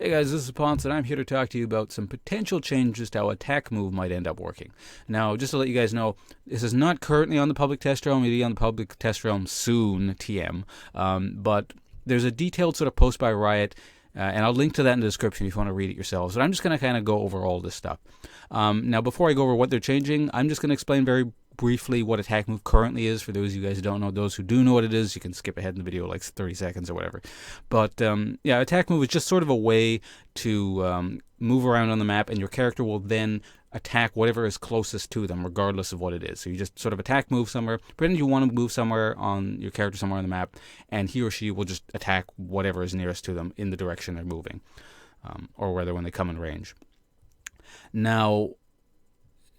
Hey guys, this is Ponce, and I'm here to talk to you about some potential changes to how attack move might end up working. Now, just to let you guys know, this is not currently on the public test realm. It'll be on the public test realm soon, TM. But there's a detailed sort of post by Riot, and I'll link to that in the description if you want to read it yourselves. But I'm just going to kind of go over all this stuff. Now, before I go over what they're changing, I'm just going to explain very briefly what attack move currently is for those of you guys who don't know. Those who do know what it is, you can skip ahead in the video like 30 seconds or whatever. But yeah, attack move is just sort of a way to move around on the map, and your character will then attack whatever is closest to them, regardless of what it is. So you just sort of attack move somewhere, pretend you want to move somewhere on your character somewhere on the map, and he or she will just attack whatever is nearest to them in the direction they're moving, or whether when they come in range. Now,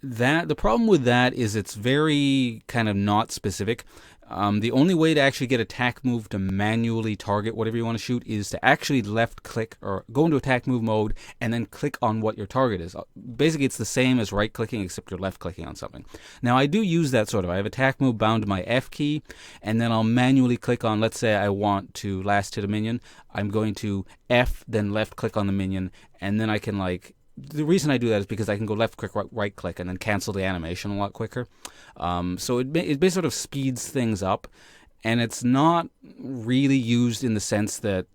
the problem with that is it's very kind of not specific. The only way to actually get attack move to manually target whatever you want to shoot is to actually left click or go into attack move mode and then click on what your target is. Basically, it's the same as right clicking except you're left clicking on something. Now, I do use that sort of. I have attack move bound to my F key, and then I'll manually click on, let's say I want to last hit a minion. I'm going to F, then left click on the minion, and then I can the reason I do that is because I can go left click, right click, and then cancel the animation a lot quicker. So it sort of speeds things up, and it's not really used in the sense that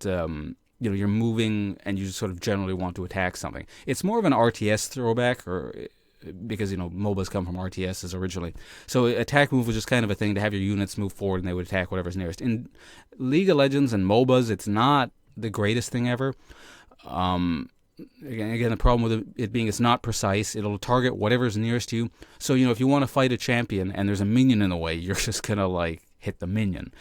you're moving and you just sort of generally want to attack something. It's more of an RTS throwback, or because MOBAs come from RTSs originally. So attack move was just kind of a thing to have your units move forward and they would attack whatever's nearest. In League of Legends and MOBAs, it's not the greatest thing ever. Again, the problem with it being it's not precise. It'll target whatever's nearest to you. So, if you want to fight a champion and there's a minion in the way, you're just going to hit the minion.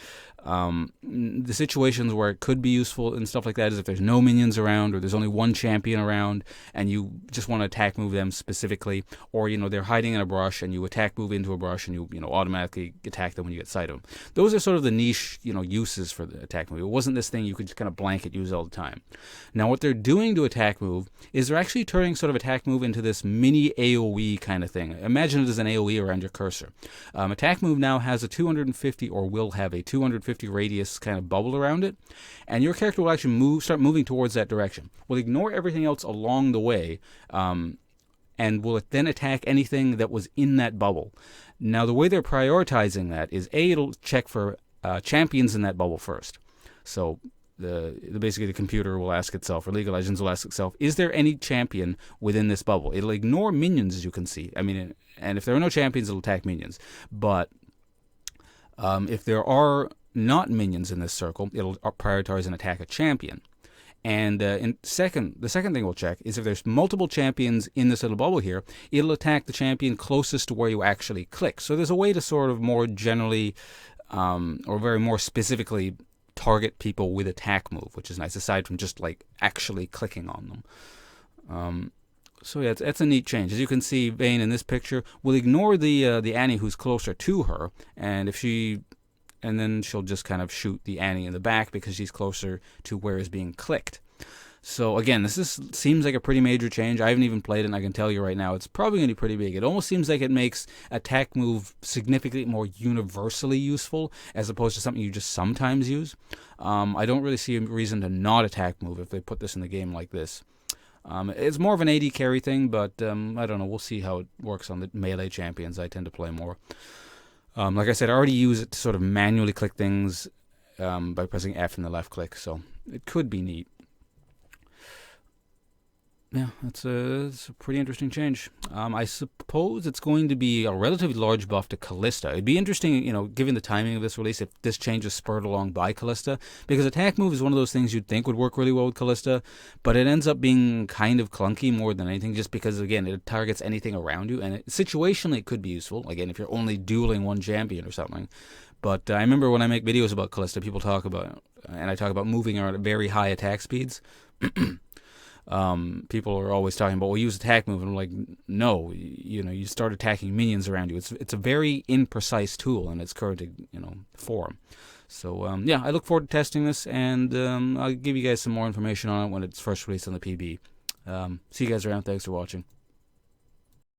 The situations where it could be useful and stuff like that is if there's no minions around, or there's only one champion around and you just want to attack move them specifically, or they're hiding in a brush and you attack move into a brush and you automatically attack them when you get sight of them. Those are sort of the niche uses for the attack move. It wasn't this thing you could just kind of blanket use all the time. Now what they're doing to attack move is they're actually turning sort of attack move into this mini AoE kind of thing. Imagine it as an AoE around your cursor. Attack move now has a 250, or will have a 250 radius kind of bubble around it, and your character will actually start moving towards that direction. Will ignore everything else along the way, and will then attack anything that was in that bubble. Now the way they're prioritizing that is it'll check for champions in that bubble first. So basically the computer will ask itself, or League of Legends will ask itself, is there any champion within this bubble? It'll ignore minions, as you can see. And if there are no champions, it'll attack minions. But if there are not minions in this circle, it'll prioritize and attack a champion. And the second thing we'll check is if there's multiple champions in this little bubble here, it'll attack the champion closest to where you actually click. So there's a way to sort of more generally, or very more specifically, target people with attack move, which is nice, aside from just actually clicking on them. So yeah, it's a neat change. As you can see, Vayne in this picture will ignore the Annie who's closer to her, and then she'll just kind of shoot the Annie in the back because she's closer to where is being clicked. So again, seems like a pretty major change. I haven't even played it, and I can tell you right now, it's probably going to be pretty big. It almost seems like it makes attack move significantly more universally useful, as opposed to something you just sometimes use. I don't really see a reason to not attack move if they put this in the game like this. It's more of an AD carry thing, but I don't know. We'll see how it works on the melee champions I tend to play more. Like I said, I already use it to sort of manually click things by pressing F in the left click, so it could be neat. Yeah, it's a pretty interesting change. I suppose it's going to be a relatively large buff to Kalista. It'd be interesting, given the timing of this release, if this change is spurred along by Kalista, because attack move is one of those things you'd think would work really well with Kalista, but it ends up being kind of clunky more than anything, just because, again, it targets anything around you, and situationally it could be useful, again, if you're only dueling one champion or something. But I remember when I make videos about Kalista, people talk about, and I talk about moving her at very high attack speeds. People are always talking about, well, use attack move, and I'm like, no, you start attacking minions around you. It's a very imprecise tool in its current form. So yeah, I look forward to testing this, and I'll give you guys some more information on it when it's first released on the PB. See you guys around. Thanks for watching.